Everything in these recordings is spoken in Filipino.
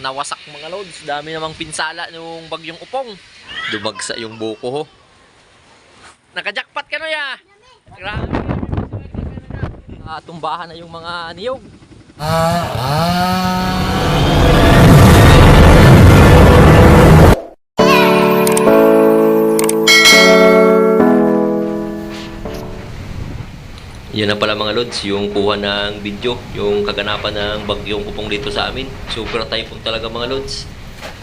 Nawasak mga lods. Dami namang pinsala nung bagyong Upong. Dumagsa yung buko ho. Nakajakpat ka na ya. Grabe. Tumbahan na yung mga niyog. Yan na pala mga lods, yung kuha ng video, yung kaganapan ng bagyong Upong dito sa amin. Super typhoon talaga mga lods.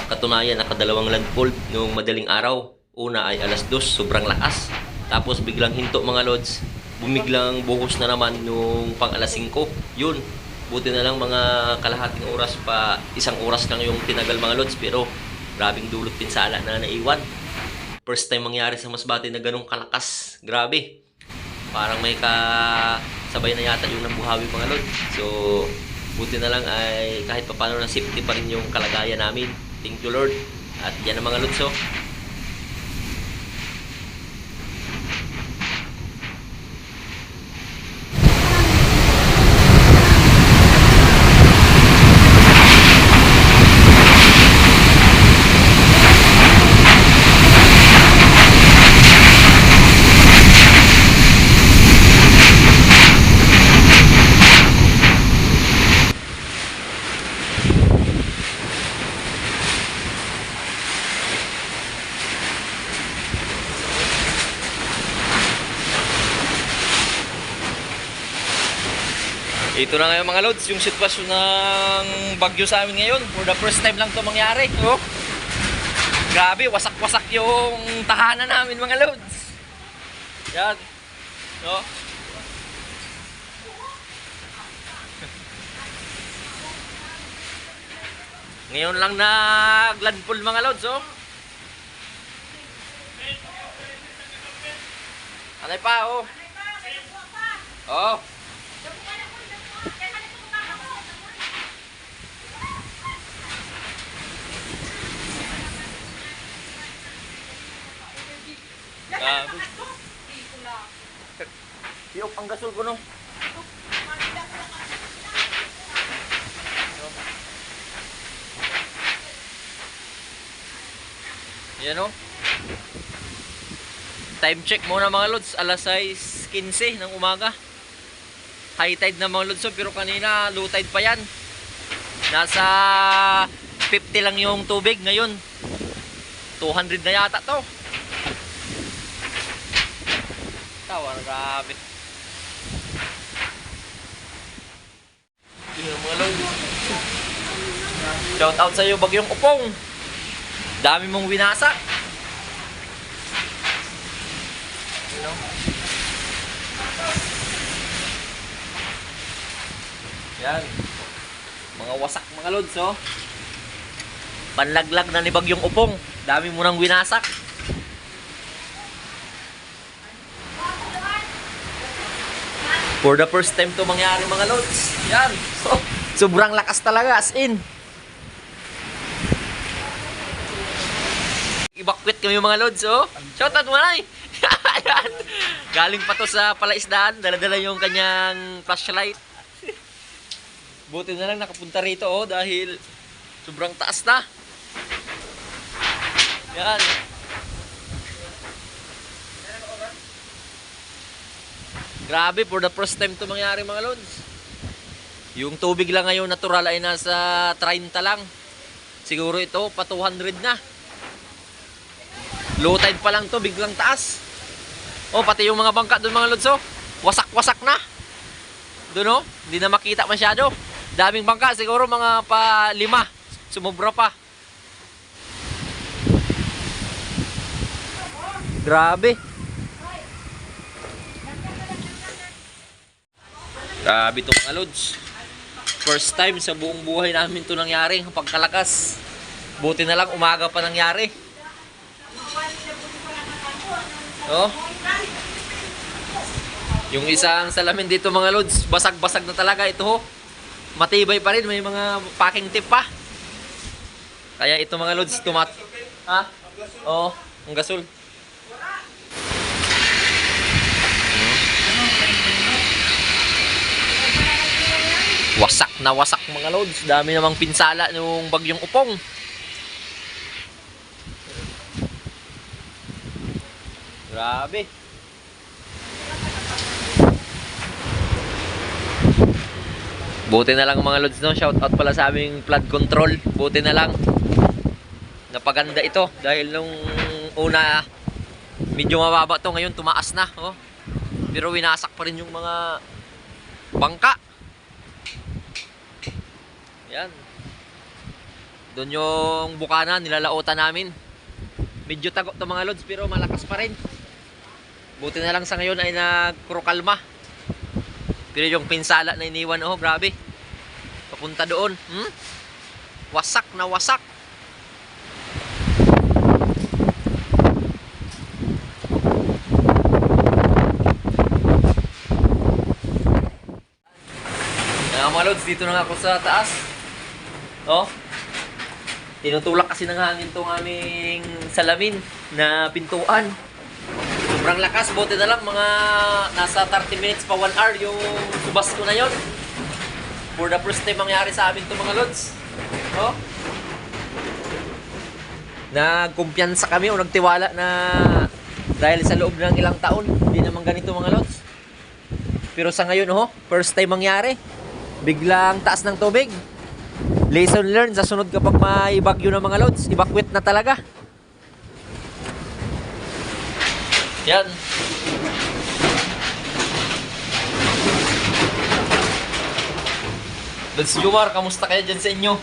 Katunayan, nakadalawang landfall nung madaling araw. Una ay alas 2, sobrang lakas. Tapos biglang hinto mga lods. Bumiglang buhos na naman nung pang alas 5. Yun, buti na lang mga kalahating oras pa, isang oras lang yung tinagal mga lods. Pero grabing dulot pinsala na naiwan. First time mangyari sa Masbate na ganong kalakas. Grabe. Parang may kasabay na yata yung nabuhawi mga lods. So, buti na lang ay kahit pa paano na safety pa rin yung kalagayan namin. Thank you Lord. At yan ang mga lods oh. Ito na ngayon mga lods, yung sitwasyon ng bagyo sa amin ngayon. For the first time lang ito mangyari. Oh. Grabe, wasak-wasak yung tahanan namin mga lods. Yan. Oh. Ngayon lang naglandfall mga lods. Oh. Anay pa oh. Oh. Tiyok ang gasol ko no. Yan o. Time check muna mga lods. Alas 6:15 ng umaga. High tide na mga lods. Pero kanina low tide pa yan. Nasa 50 lang yung tubig. Ngayon 200 na yata to. Tawa, grabe. Shout out sa iyo bagyong Upong. Dami mong winasak. You know? Yan. Mga wasak mga lods oh. Panlaglag na ni bagyong Upong. Dami mo nang winasak. For the first time to mangyari mga lods. Yan. So, sobrang lakas talaga as in. Evacuate kami mga lods oh. Shoutout mo na eh. Galing pa to sa palaisdaan. Dala-dala yung kanyang flashlight. Buti na lang nakapunta rito oh. Dahil sobrang taas na. Yan. Grabe, for the first time to mangyari mga lods. Yung tubig lang ngayon natural ay nasa 30 lang. Siguro ito pa 200 na. Low tide pa lang to, biglang taas. Oh, pati yung mga bangka doon mga lods oh. Wasak-wasak na. Doon oh, hindi na makita masyado. Daming bangka, siguro mga pa 5. Sumobra pa. Grabe. Grabe ito mga lods. First time sa buong buhay namin ito nangyari. Pagkalakas. Buti na lang umaga pa nangyari. Oh. Yung isang salamin dito mga lods, basag-basag na talaga ito ho. Matibay pa rin, may mga packing tip pa. Kaya ito mga lods, ha? Oh, ang gasol. Wasak na wasak mga lods. Dami namang pinsala nung bagyong Upong. Grabe. Buti na lang mga lods, no? Shout out pala sa aming flood control. Buti na lang napaganda ito dahil nung una medyo mababa to, ngayon tumaas na, oh. Pero winasak pa rin yung mga bangka. Yan. Doon yung bukana nilalautan namin. Medyo tago to mga lods pero malakas pa rin. Buti na lang sa ngayon ay nagkrokalma. Pero yung pinsala na iniwan, oh, grabe. Papunta doon. Wasak na wasak. Mga lods, dito na ako sa taas. Oh. Tinutulak kasi ng hangin tong aming salamin na pintuan. Sobrang lakas, buti na lang mga nasa 30 minutes pa 1 hour yung subas ko na yon. For the first time mangyari sa amin to mga lods. Oh. Nagkumpiyansa kami o nagtiwala na dahil sa loob ng ilang taon, hindi naman ganito mga lods. Pero sa ngayon, oh, first time mangyari. Biglang taas ng tubig. Lesson learned sa sunod kapag may bagyo ng mga lods, evacuate na talaga. Yan. Lods Jumar, kamusta kayo dyan sa inyo?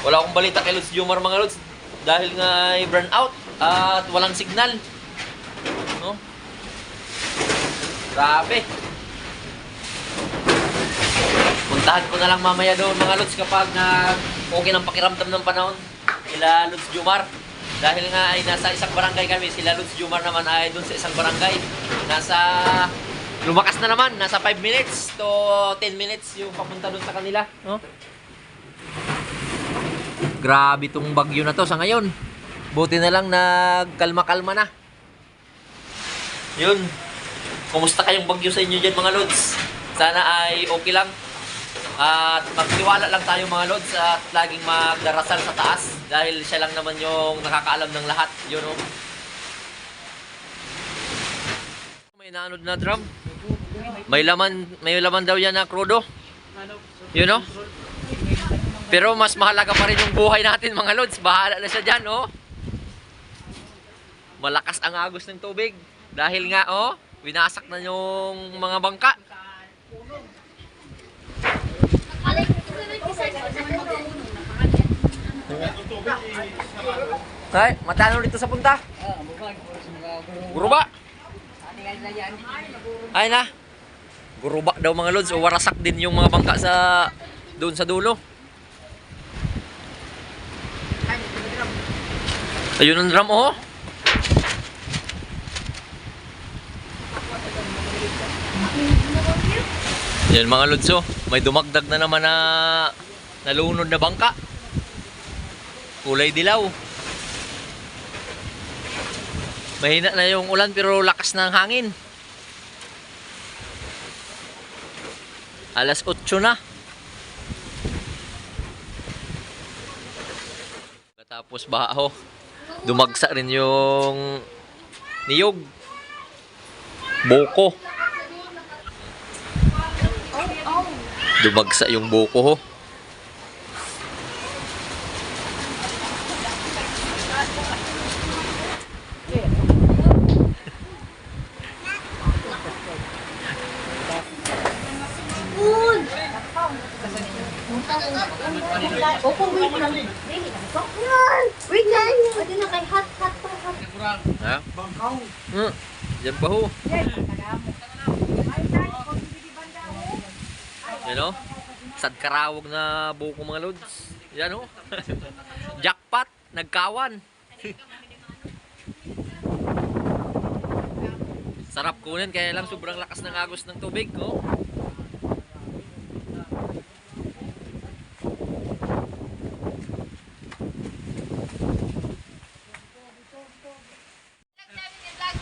Wala akong balita kay Lods Jumar mga lods dahil nga ay burn out at walang signal. No? Grabe. Puntahan ko na lang mamaya doon mga lods kapag okay ng pakiramdam ng panahon sila Lods Jumar. Dahil nga ay nasa isang barangay kami, sila Lods Jumar naman ay doon sa isang barangay. Lumakas na naman, nasa 5 minutes to 10 minutes yung papunta doon sa kanila. No? Grabe tong bagyo na to sa ngayon. Buti na lang nagkalma-kalma na. Yun. Kumusta kayong bagyo sa inyo dyan mga lods? Sana ay okay lang. At magtiwala lang tayo mga lods at laging magdarasal sa taas dahil siya lang naman yung nakakaalam ng lahat. Yun, oh. May naanod na drum. May laman daw yan na krudo. Yun, oh. Pero mas mahalaga pa rin yung buhay natin mga lods. Bahala na siya dyan, oh. Malakas ang agos ng tubig dahil nga, oh, winasak na yung mga bangka. Ay, matano dito sa punta? Guruba. Ay na. Guruba daw mga lods o warasak din yung mga bangka sa doon sa dulo. Ayun ang drum, oh. Yan mga lods, oh. May dumagdag na naman na nalunod na bangka. Kulay dilaw. Mahina na yung ulan pero lakas na ang hangin. Alas 8 na. Tapos baho. Dumagsa rin yung niyog. Boko. Dumagsa yung boko, ho. Wait lang. Pwede na kay hot pa. Ha? Diyan ba, ho? Yan, o. Sad karawag na buko mga lods. Yan, o. Jackpot. Nagkawan. Sarap kunin. Kaya lang sobrang lakas ng agos ng tubig, o.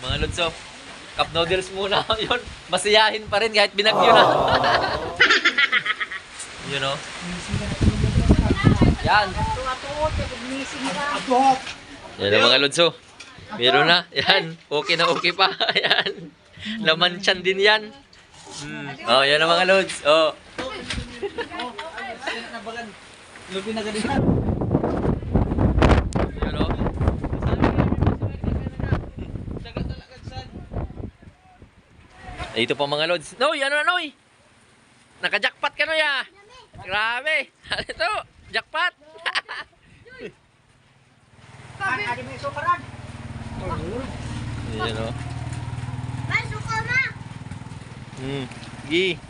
Mga lods, o. Cup noodles muna. Yun. Masiyahin pa rin kahit binagyo na. You know? Yan. Yan ang mga lods, oh. Meron na. Yan. Okay na okay pa. Yan. Laman tiyan din yan. Oh, yan ang mga lods. Oh. You know? Ito pa mga lods. Noy, ano na Noy? Naka-jackpot ka Noy ah. Grabe. Ito, jackpot. Yan o. Masuko ma! Sige.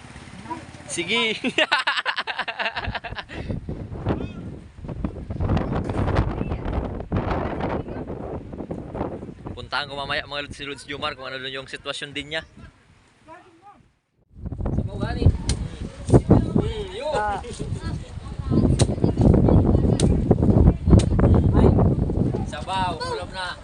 Sige. Puntahan ko mamaya mga lods si Lods Jomar kung ano yung sitwasyon din niya. Sabaw gani. Yo. Sabaw, ulam na.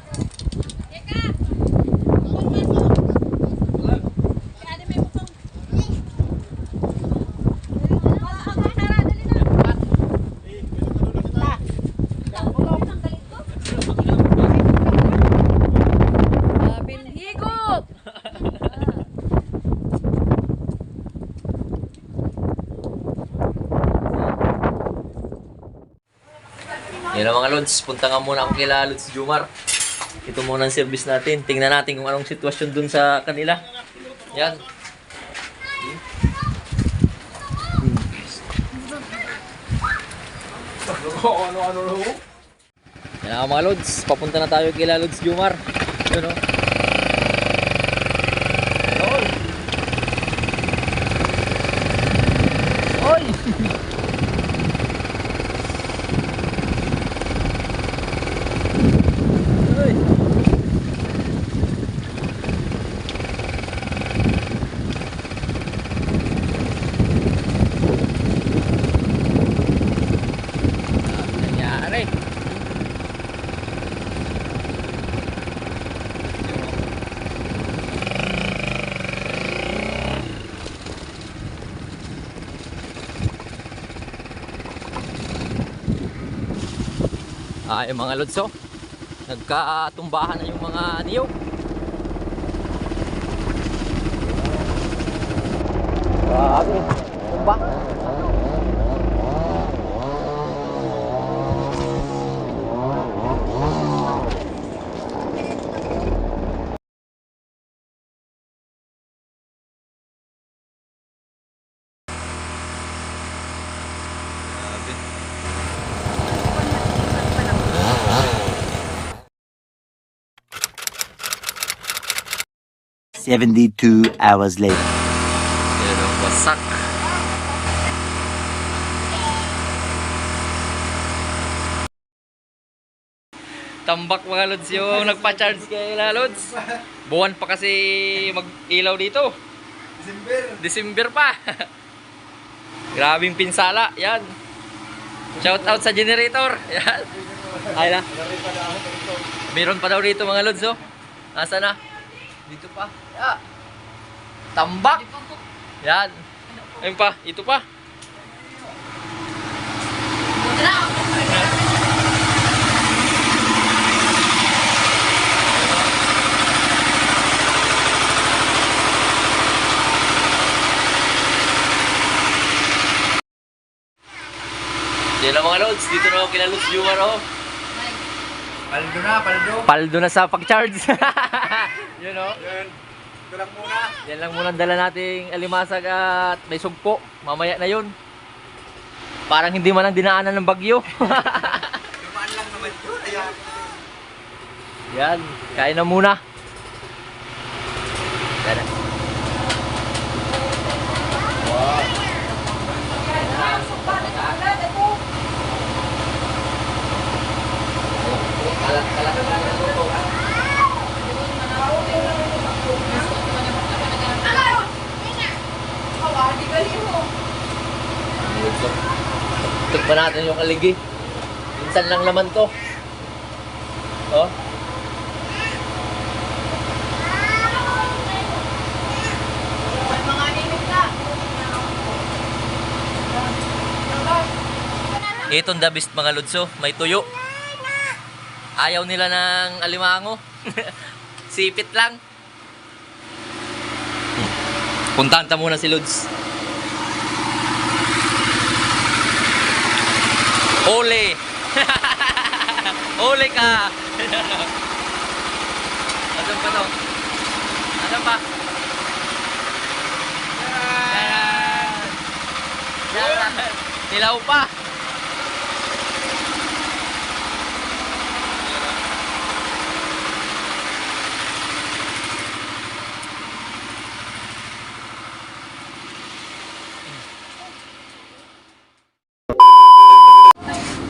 Yan ang mga lods, punta nga muna ako kila Lods Jomar. Ito muna ang service natin. Tingnan natin kung anong sitwasyon dun sa kanila. Yan. Yan ang mga lods, papunta na tayo kila Lods Jomar. Yun o. Oy! Ay mga lods, oh. Nagkatumbahan na yung mga niyog. Grabe, tumba. Grabe. 72 hours later. Yan ang wasak. Tambak mga lods yung nagpa-charge kay lods. Buwan pa kasi mag-ilaw dito. December pa. Grabing pinsala. Yan. Shout out sa generator. Yan. Ay na. Meron pa daw dito mga lods, oh. Nasa na? Dito pa. Yeah. Tambak. Yan. Ayun pa. Ito pa. Yan ang mga lods. Dito na ako kila Lods Jomar, oh. Paldo na, paldo. Paldo na sa pag-charge. Yun o. Yan. Ito lang muna. Yan lang muna ang dala nating alimasag at may sugpo. Mamaya na yun. Parang hindi man ang dinaanan ng bagyo. Dumaan lang naman yun. Ayan. Yan. Kain na muna. Yan na. Kalat-kalat na ito. Tuk pa natin yung aligi. Minsan lang naman to. Oh. Itong the best mga lodso, may tuyo. Ayaw nila ng alimango. Sipit lang. Puntahan ta muna si Lods. Ole! Ole ka! Asan pa to? Asan pa? Yan! Nilaw pa!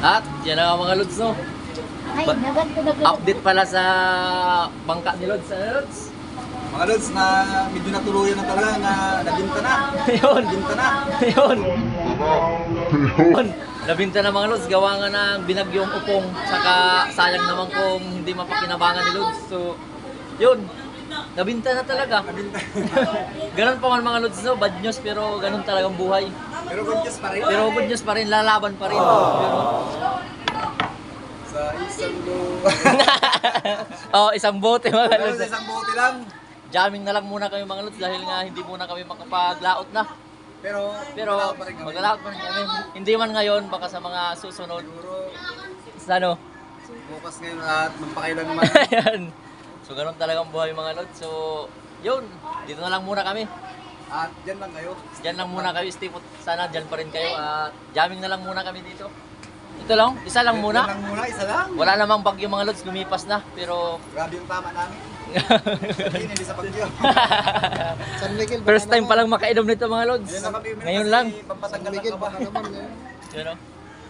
At yan na mga Lods, no? Ay, Ba- nagad. Update pala sa bangka ni Lods. Ano, Lods? Mga lods na medyo natuluyan na talaga na nabinta na. Ayun! Nabinta na. Ayun! Ayun! Nabinta na mga Lods, gawa nga ng binagyong upong. Saka sayang naman kung hindi mapakinabangan ni Lods. So, yun! Nabinta na talaga. Nabinta. Ganun pa man mga Lods, no? Bad news pero ganun talagang buhay. Pero good news pa rin. Pero good news pa rin, lalaban pa rin. Pero, Sa isang oh, isang bote mga Pero Lods. sa isang bote lang. Jamming na lang muna kami mga Lods dahil nga hindi muna kami makapaglaot na. Pero Pero pa rin kami. maglalaot pa rin kami. Hindi man ngayon, baka sa mga susunod. Siguro Sa ano? bukas ngayon at magpakailan naman. Ayan. So ganun talagang buhay mga Lods. So yun, dito na lang muna kami. At dyan lang kayo. Diyan lang muna kayo, Steve. Sana dyan pa rin kayo. At jamming na lang muna kami dito. Ito lang, isa lang Yan muna. lang muna, isa lang. Wala namang bagyo mga Lods, lumipas na. Pero Grabe yung tama namin. Hindi sa pagyo. first time palang makainom nito mga Lods. Ngayon lang kami uminom Ngayon kasi lang. Pampatanggal lang ka ba? Yun o.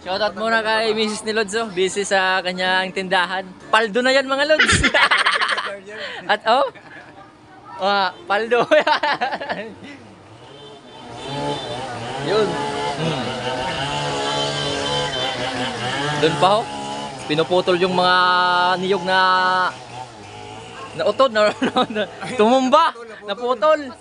Shoutout muna kay Mrs. ni Lods. Oh. Busy sa kanyang tindahan. Paldo na yan mga Lods. At oh. Paldo. Yun. Doon pa ho. Pinuputol yung mga niyog na utod na tumumba, naputol.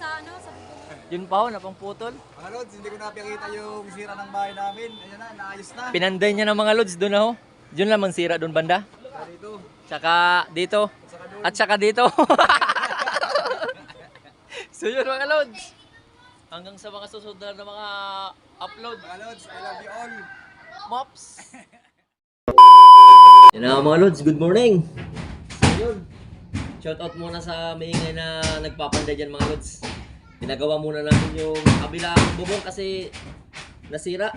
Yun pa ho, napamputol. Mga lods, hindi ko napakita yung sira ng bahay namin. Ayan na, naayos na. Pinanday niya ng mga Lods doon ho. Diyon lang man sira doon banda. Dito. Tsaka dito. At tsaka dito. So yun mga Lods. Hanggang sa mga susunod na mga upload. Mga lods, I love you all. Mops. Yan na mga Lods, good morning. So yun. Shoutout muna sa maingay na nagpapanday dyan mga Lods. Pinagawa muna namin yung kabilang bubong kasi nasira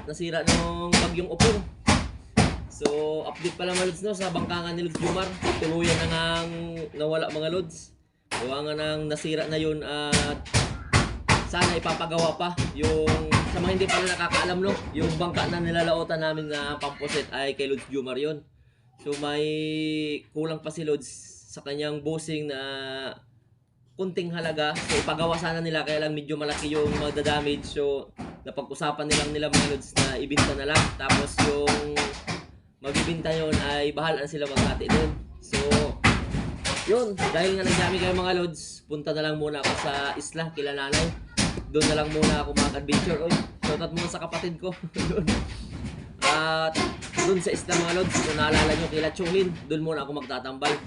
nung bagyong upong. So update pala mga Lods, no, sa bangkangan ni Lods Jumar. Tuluyan na ngang nawala mga Lods. Gawa nga nang nasira na yun at sana ipapagawa pa yung sa mga hindi pala nakakaalam, no, yung bangka na nilalaotan namin na pamposet ay kay Lods Jumar yun. So may kulang pa si Lods sa kanyang bossing na kunting halaga. So ipagawa sana nila kaya lang medyo malaki yung magdadamage. So napag-usapan nila mga Lods na ibinta na lang. Tapos yung magbibinta yun ay bahalaan sila maghati doon. So yun, dahil nga nag-jamming kayo mga Lods, punta na lang muna ako sa isla kila nanay. Doon na lang muna ako mag-adventure. Oy, shoutout muna sa kapatid ko. At doon sa isla mga Lods, kung naalala nyo kila Chungin, doon muna ako magtatambay.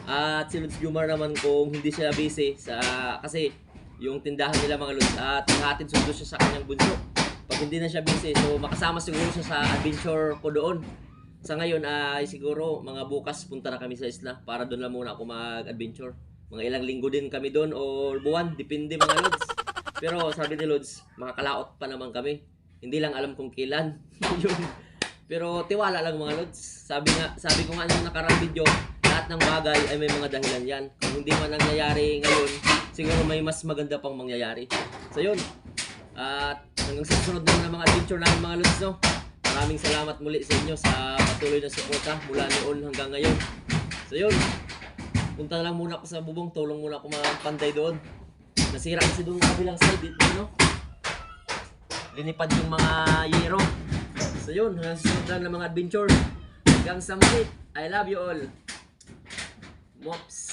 At si Lods Jumar naman kung hindi siya busy kasi yung tindahan nila mga Lods at hatid sundo siya sa kanyang bunso. Pag hindi na siya busy, so makasama siguro siya sa adventure ko doon. Sa ngayon ay siguro mga bukas punta na kami sa isla para doon lang muna ako mag-adventure. Mga ilang linggo din kami doon o buwan, depende mga Lods. Pero sabi ni Lods, makakalaot pa naman kami. Hindi lang alam kung kailan. Yun. Pero tiwala lang mga Lods. Sabi ko nga nung nakarang video, lahat ng bagay ay may mga dahilan yan. Kung hindi man nangyayari ngayon, siguro may mas maganda pang mangyayari. So yun. At hanggang sa susunod naman ng mga adventure namin mga Lods, no? Maraming salamat muli sa inyo sa patuloy na suporta mula noon hanggang ngayon. So yun. Punta na lang muna ako sa bubong. Tulong muna ako magpanday doon. Nasira kasi doon kabilang side dito, no? Linipad yung mga yero. So yun, hanggang sa susunod ng mga adventure. Hanggang sa muli. I love you all. Mops.